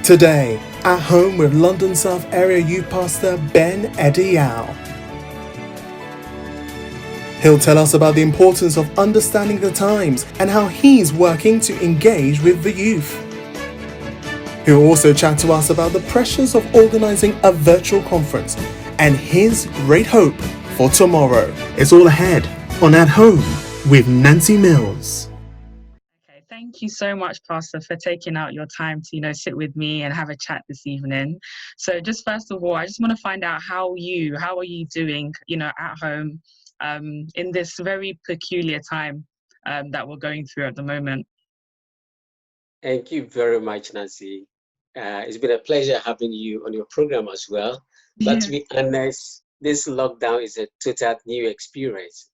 Today, at home with London South Area Youth Pastor Ben Erdeaw. He'll tell us about the importance of understanding the times and how he's working to engage with the youth. He'll also chat to us about the pressures of organising a virtual conference and his great hope for tomorrow. It's all ahead on At Home with Nancy Mills. Okay, thank you so much, Pastor, for taking out your time to, sit with me and have a chat this evening. So just first of all, I just want to find out how are you doing, at home in this very peculiar time that we're going through at the moment. Thank you very much, Nancy. It's been a pleasure having you on your program as well. But to be honest, this lockdown is a total new experience.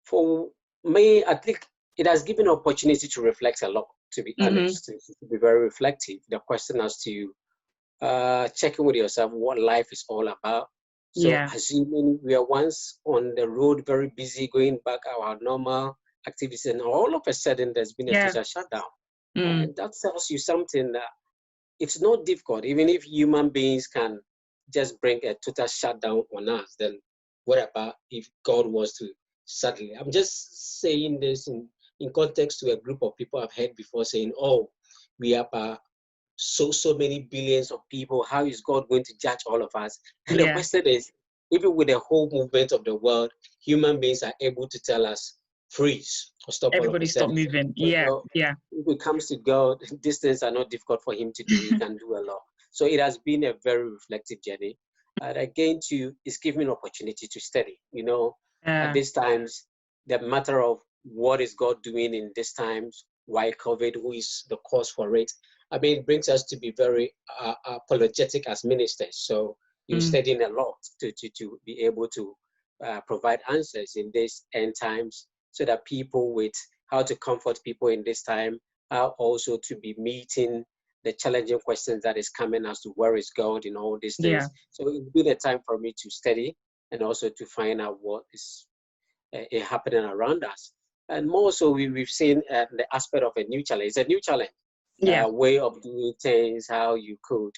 For me, I think it has given opportunity to reflect a lot, to be honest, to be very reflective. The question as to checking with yourself what life is all about. So assuming we are once on the road, very busy, going back our normal activities, and all of a sudden there's been a total shutdown. And that tells you something that it's not difficult. Even if human beings can just bring a total shutdown on us, then what about if God was to suddenly? I'm just saying this in context to a group of people I've heard before saying, oh, we have so many billions of people. How is God going to judge all of us? And the question is, even with the whole movement of the world, human beings are able to tell us, freeze or stop. Everybody stop moving. So, if it comes to God, these things are not difficult for him to do. He can do a lot. So it has been a very reflective journey. And again, it's given me an opportunity to study. At these times, the matter of what is God doing in these times, why COVID, who is the cause for it. I mean, it brings us to be very apologetic as ministers. So you're studying a lot to be able to provide answers in these end times, so that people with how to comfort people in this time, how also to be meeting the challenging questions that is coming as to where is God in all these things. So it's been a time for me to study and also to find out what is happening around us. And more so, we've seen the aspect of a new challenge. It's a new challenge, way of doing things, how you could.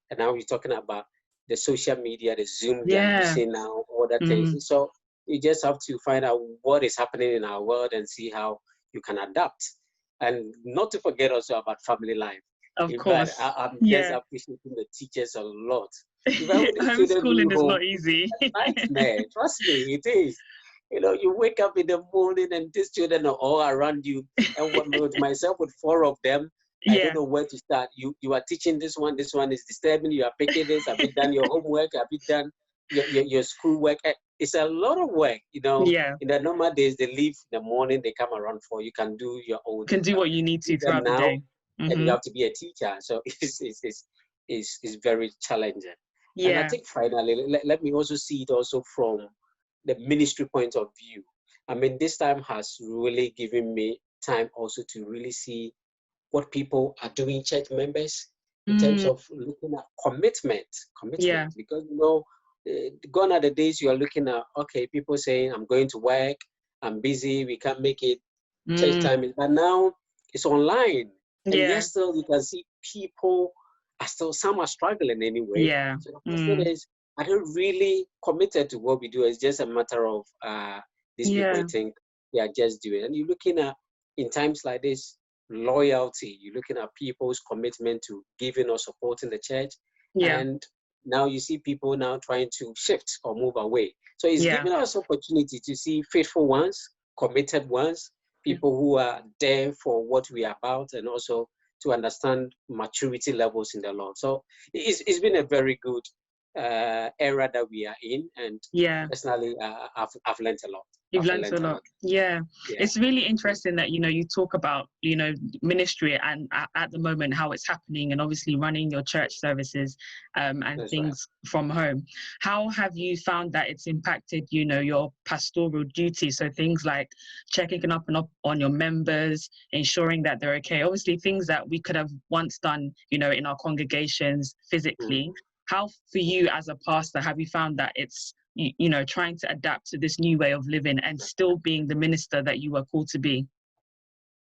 And now we're talking about the social media, the Zoom that you see now, all that things. So you just have to find out what is happening in our world and see how you can adapt. And not to forget also about family life. Of course. I'm just appreciating the teachers a lot. Homeschooling is not easy. Nightmare. Trust me, it is. You wake up in the morning and these children are all around you. And with myself, with 4 of them, I don't know where to start. You are teaching this one is disturbing, you are picking this, have you done your homework, have you done your schoolwork? It's a lot of work, In the normal days, they leave in the morning, they come around 4, you can do your own. You can do what you need to throughout the day. And you have to be a teacher. So it's very challenging. And I think finally, let me also see it also from the ministry point of view. I mean, this time has really given me time also to really see what people are doing, church members, in terms of looking at commitment. Because, gone are the days you are looking at, okay, people saying, I'm going to work, I'm busy, we can't make it, church time. But now it's online. And yes, still you can see people are still, some are struggling anyway. So the question is, are they really committed to what we do? It's just a matter of these people think they are just doing. And you're looking at, in times like this, loyalty. You're looking at people's commitment to giving or supporting the church. And now you see people now trying to shift or move away. So it's giving us opportunity to see faithful ones, committed ones, people who are there for what we are about, and also to understand maturity levels in the Lord. So it's been a very good era that we are in, and personally, I've learned a lot. You've learned a lot. Yeah. It's really interesting that, you talk about, ministry and at the moment, how it's happening, and obviously running your church services and That's things from home. How have you found that it's impacted, your pastoral duties? So things like checking up on your members, ensuring that they're okay. Obviously things that we could have once done, in our congregations physically. How for you as a pastor, have you found that it's, trying to adapt to this new way of living and still being the minister that you were called to be?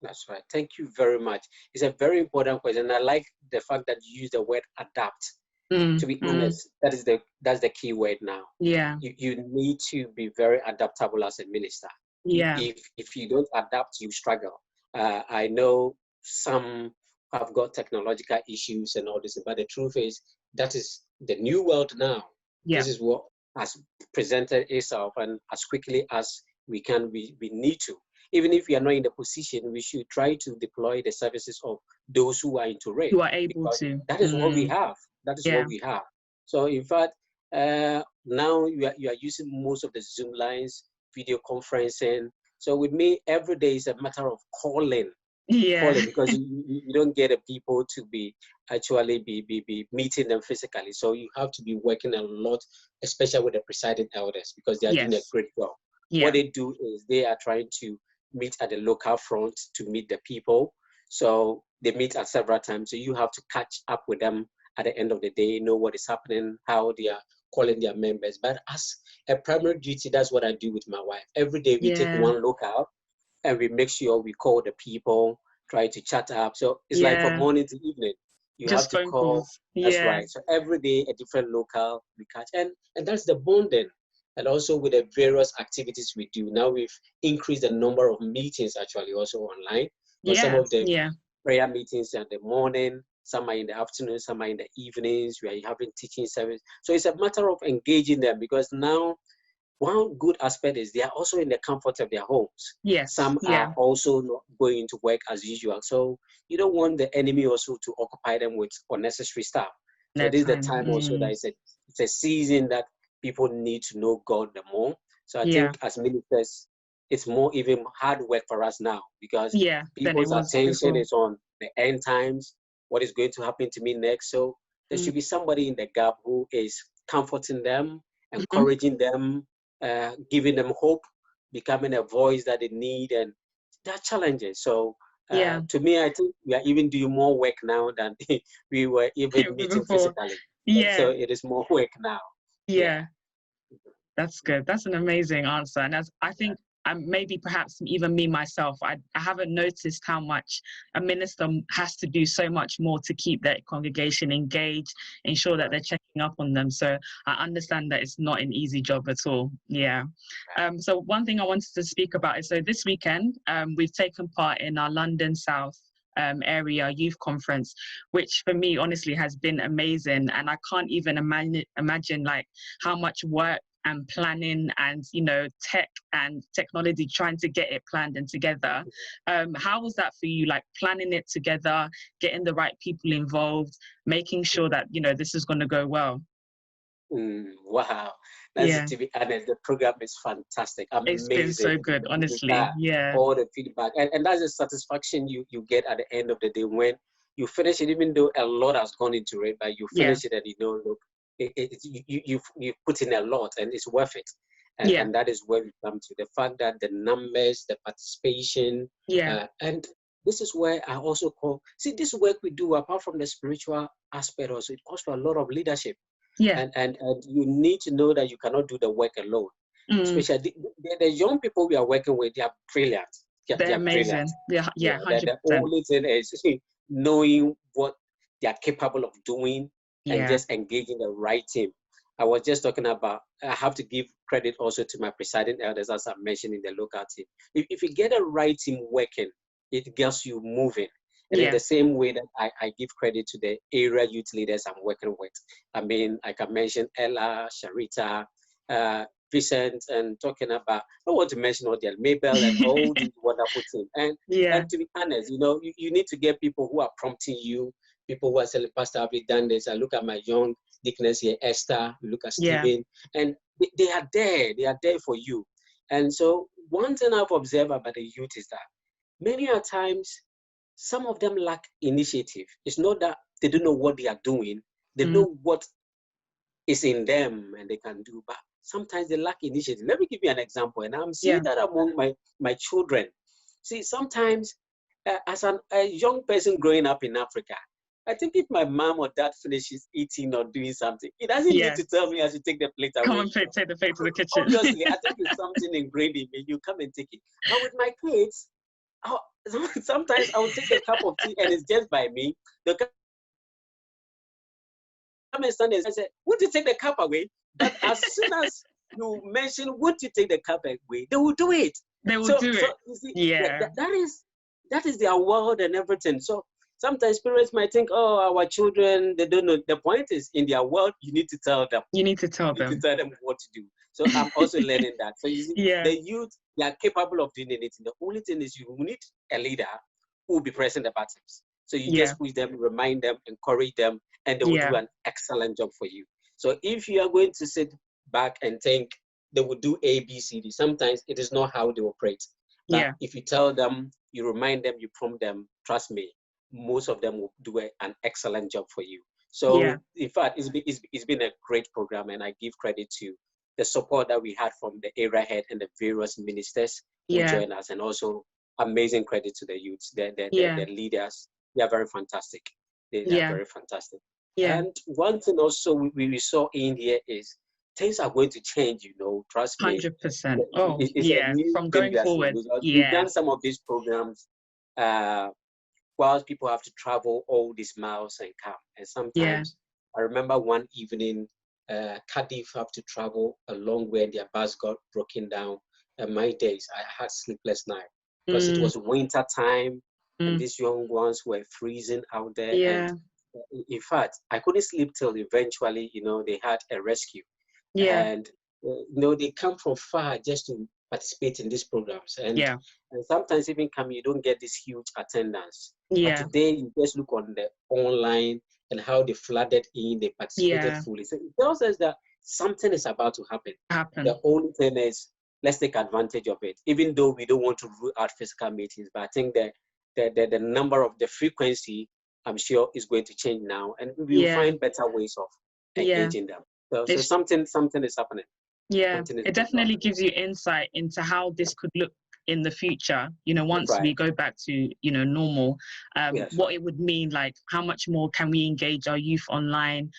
That's right. Thank you very much. It's a very important question. I like the fact that you use the word adapt. To be honest, that's the key word now. Yeah. You need to be very adaptable as a minister. Yeah. If you don't adapt, you struggle. I know some have got technological issues and all this, but the truth is that is the new world now. Yeah. This is what has presented itself, and as quickly as we can, we need to. Even if we are not in the position, we should try to deploy the services of those who are into it. Who are able to. That is what we have. That is what we have. So in fact, now you are using most of the Zoom lines, video conferencing. So with me, every day is a matter of calling. Calling, because you don't get the people to be meeting them physically. So you have to be working a lot, especially with the presiding elders, because they are doing a great job. What they do is they are trying to meet at the local front to meet the people. So they meet at several times. So you have to catch up with them at the end of the day, know what is happening, how they are calling their members. But as a primary duty, that's what I do with my wife. Every day we take one local and we make sure we call the people, try to chat up. So it's like from morning to evening. You just have to call. Calls. That's right. So every day a different local we catch. And that's the bonding. And also with the various activities we do. Now we've increased the number of meetings actually also online. Some of the prayer meetings are in the morning, some are in the afternoon, some are in the evenings. We are having teaching service. So it's a matter of engaging them, because now one good aspect is they are also in the comfort of their homes. Some are also not going to work as usual. So you don't want the enemy also to occupy them with unnecessary stuff. So this is the time also that it's a season that people need to know God the more. So I think as ministers, it's more even hard work for us now, because people's attention is on the end times, what is going to happen to me next. So there should be somebody in the gap who is comforting them, encouraging them, giving them hope, becoming a voice that they need, and there are challenges. So to me, I think we are even doing more work now than we were even meeting physically. So it is more work now. That's good. That's an amazing answer. And as I think maybe perhaps even me myself, I haven't noticed how much a minister has to do so much more to keep their congregation engaged, ensure that they're checking up on them. So I understand that it's not an easy job at all. So one thing I wanted to speak about is, so this weekend we've taken part in our London South area youth conference, which for me honestly has been amazing, and I can't even imagine like how much work and planning and tech and technology trying to get it planned and together. How was that for you, like planning it together, getting the right people involved, making sure that this is going to go well? Wow, to be honest, the program is fantastic, amazing. It's been so good, honestly. All the feedback, and that's the satisfaction you get at the end of the day when you finish it, even though a lot has gone into it, but you finish it and look, you put in a lot and it's worth it. And that is where we come to the fact that the numbers, the participation, and this is where I also this work we do, apart from the spiritual aspect, also it calls for a lot of leadership. And you need to know that you cannot do the work alone. Especially the young people we are working with, they are brilliant. They're amazing. Brilliant. 100%. The only thing is knowing what they are capable of doing and just engaging the right team. I was just talking about, I have to give credit also to my presiding elders, as I mentioned, in the local team. If you get a right team working, it gets you moving. And in the same way that I give credit to the area youth leaders I'm working with. I mean, I can mention Ella, Sharita, Vincent, and talking about, I don't want to mention all the Mabel and all these wonderful teams. And to be honest, you need to get people who are prompting you, people who are saying, Pastor, have you done this? I look at my young deaconess here, Esther, look at Stephen, and they are there for you. And so one thing I've observed about the youth is that many a times, some of them lack initiative. It's not that they don't know what they are doing. They know what is in them and they can do, but sometimes they lack initiative. Let me give you an example, and I'm seeing that among my children. See, sometimes as a young person growing up in Africa, I think if my mom or dad finishes eating or doing something, it doesn't need to tell me I should take the plate away. Come and take the plate to the kitchen. Obviously, I think it's something ingrained in me. You come and take it. But with my kids, sometimes I will take a cup of tea and it's just by me. They'll come and stand and say, would you take the cup away? But as soon as you mention, would you take the cup away, they will do it. They will do it. You see, yeah. That is their world and everything. So sometimes parents might think, oh, our children, they don't know. The point is, in their world, you need to tell them. You need to tell them. You need to tell them what to do. So I'm also learning that. So you see, the youth, they are capable of doing anything. The only thing is you need a leader who will be pressing the buttons. So you just push them, remind them, encourage them, and they will do an excellent job for you. So if you are going to sit back and think they will do A, B, C, D, sometimes it is not how they operate. But if you tell them, you remind them, you prompt them, trust me, most of them will do an excellent job for you. So in fact, it's been a great program, and I give credit to the support that we had from the area head and the various ministers who joined us, and also amazing credit to the youths, the leaders. They are very fantastic. They are very fantastic. And one thing also we saw in here is things are going to change, trust me. 100%. Oh, from going forward. We've done some of these programs whilst people have to travel all these miles and come. And sometimes I remember one evening, Cardiff have to travel a long way and their bus got broken down. And my days, I had sleepless night because it was winter time and these young ones were freezing out there. And in fact, I couldn't sleep till eventually, they had a rescue. And, they come from far just to participate in these programs. And sometimes even you don't get this huge attendance. But today, you just look on the online and how they flooded in, they participated fully. So it tells us that something is about to happen. The only thing is, let's take advantage of it, even though we don't want to rule out physical meetings. But I think that the number of the frequency, I'm sure, is going to change now, and we'll find better ways of engaging them. So something is happening. It definitely gives you insight into how this could look in the future, once we go back to, normal, what it would mean, like how much more can we engage our youth online,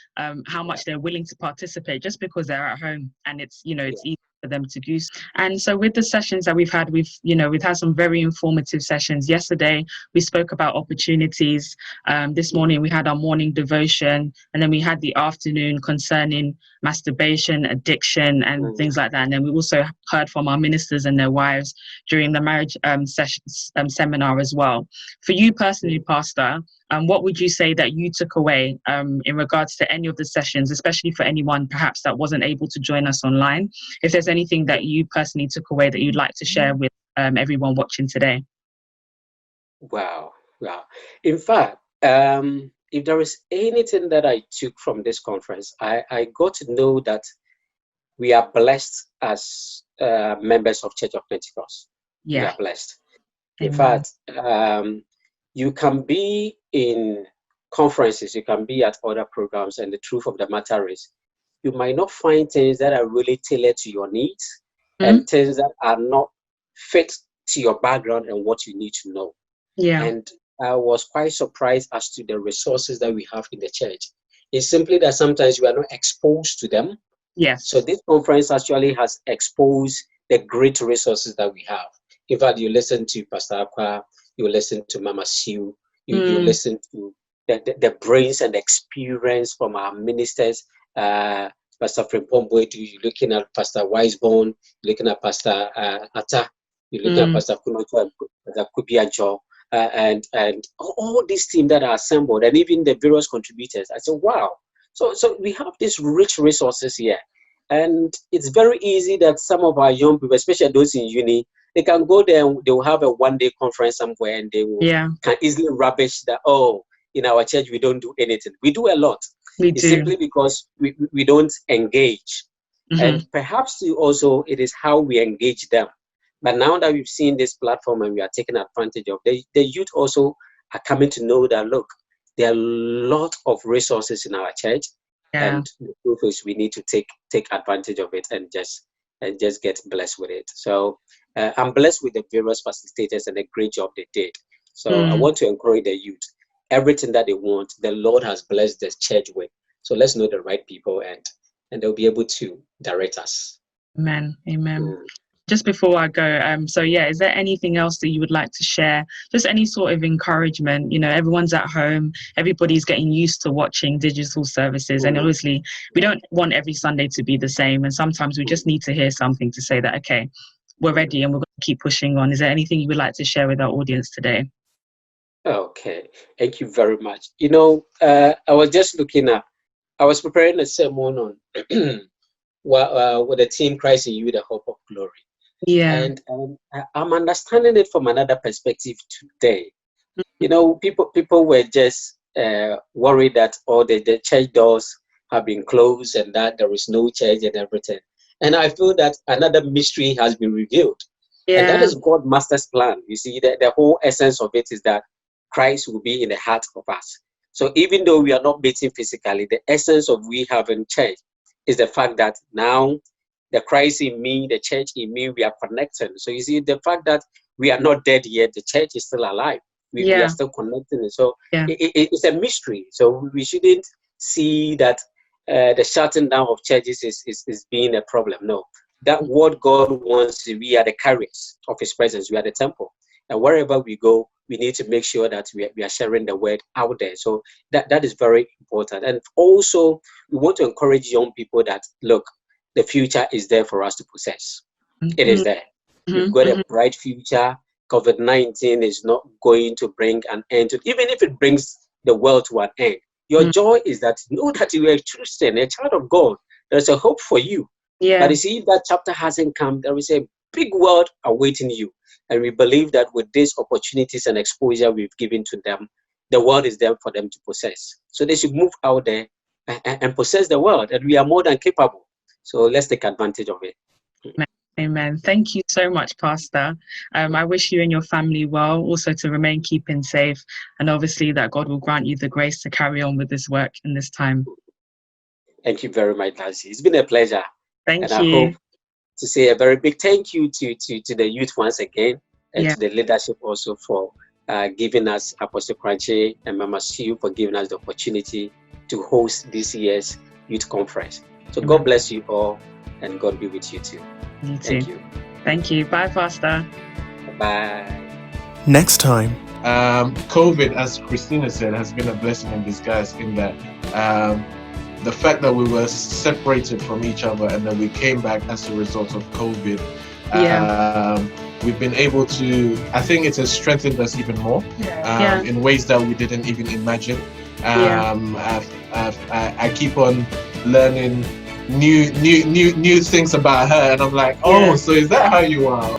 how much they're willing to participate just because they're at home, and it's, it's easy for them to do. And so with the sessions that we've had, we've had some very informative sessions. Yesterday, we spoke about opportunities. This morning, we had our morning devotion, and then we had the afternoon concerning masturbation, addiction, and things like that. And then we also heard from our ministers and their wives during the marriage seminar as well. For you personally, Pastor, what would you say that you took away in regards to any of the sessions, especially for anyone perhaps that wasn't able to join us online? If there's anything that you personally took away that you'd like to share with everyone watching today? Wow. In fact, if there is anything that I took from this conference, I got to know that we are blessed as members of Church of Pentecost. We are blessed. In fact, you can be in conferences, you can be at other programs, and the truth of the matter is, you might not find things that are really tailored to your needs and things that are not fit to your background and what you need to know. And I was quite surprised as to the resources that we have in the church. It's simply that sometimes we are not exposed to them. So this conference actually has exposed the great resources that we have. In fact, you listen to Pastor Akwa, you listen to Mama Sue, you listen to the brains and the experience from our ministers, Pastor Frimpomboy, you're looking at Pastor Wisebone, you're looking at Pastor Atta, you're looking at Pastor Kunoto, Pastor Kubiajo, and all these teams that are assembled, and even the various contributors. I said, wow. So we have these rich resources here. And it's very easy that some of our young people, especially those in uni, they can go there and they will have a one-day conference somewhere, and they will can easily rubbish that, oh, in our church, we don't do anything. We do a lot. It's simply because we don't engage. And perhaps also it is how we engage them. But now that we've seen this platform and we are taking advantage of, the youth also are coming to know that, look, there are a lot of resources in our church. And the truth is we need to take advantage of it and just get blessed with it. So I'm blessed with the various facilitators and the great job they did. So I want to encourage the youth. Everything that they want, the Lord has blessed the church with. So let's know the right people, and they'll be able to direct us. Amen. just before I go, so yeah, is there anything else that you would like to share? Just any sort of encouragement? You know, everyone's at home, everybody's getting used to watching digital services, and obviously we don't want every Sunday to be the same, and sometimes we just need to hear something to say that, okay, we're ready and we're going to keep pushing on. Is there anything you would like to share with our audience today? Okay, thank you very much. You know, I was just looking at, I was preparing a sermon on with the theme Christ in You, the Hope of Glory. Yeah. And I'm understanding it from another perspective today. You know, people were just worried that all the church doors have been closed and that there is no church and everything. And I feel that another mystery has been revealed. Yeah. And that is God's master's plan. You see, the whole essence of it is that Christ will be in the heart of us. So even though we are not meeting physically, the essence of we having church is the fact that now the Christ in me, the church in me, we are connected. So you see, the fact that we are not dead yet, the church is still alive. We are still connected. So it's a mystery. So we shouldn't see that the shutting down of churches is being a problem. No, that what God wants, we are the carriers of His presence. We are the temple. And wherever we go, we need to make sure that we are sharing the word out there. So that is very important. And also, we want to encourage young people that, look, the future is there for us to possess. It is there. We've got a bright future. COVID-19 is not going to bring an end to, even if it brings the world to an end. Your joy is that you know that you are a Christian, a child of God. There's a hope for you. Yeah. But you see, if that chapter hasn't come, there is a big world awaiting you. And we believe that with these opportunities and exposure we've given to them, the world is there for them to possess. So they should move out there and possess the world. And we are more than capable. So let's take advantage of it. Amen. Thank you so much, Pastor. I wish you and your family well, also to remain keeping safe, and obviously that God will grant you the grace to carry on with this work in this time. Thank you very much, Nancy. It's been a pleasure. Thank you. I hope to say a very big thank you to the youth once again, and to the leadership also for giving us, Apostle Crunchy and Mama Sue, for giving us the opportunity to host this year's youth conference. So God bless you all, and God be with you too. You too. Thank you. Thank you. Bye, Pastor. Bye. Next time. COVID, as Christina said, has been a blessing in disguise in that the fact that we were separated from each other and then we came back as a result of COVID, we've been able to, I think it has strengthened us even more in ways that we didn't even imagine. I keep on learning new things about her, and I'm like, oh, so is that how you are?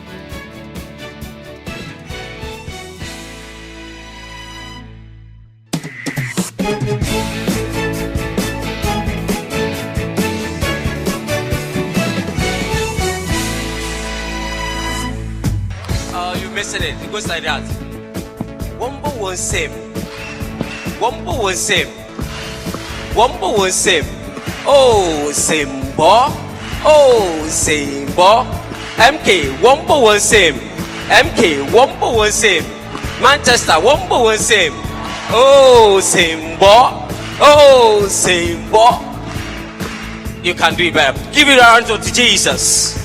You're missing it. It goes like that. Wombo one same. Wombo one same. Wombo one same. Oh, same boy. Oh, same boy. MK, Wombo one same. MK, Wombo one same. Manchester, Wombo one same. Oh, same boy. Oh, same boy. You can do it better. Give it a hand to Jesus.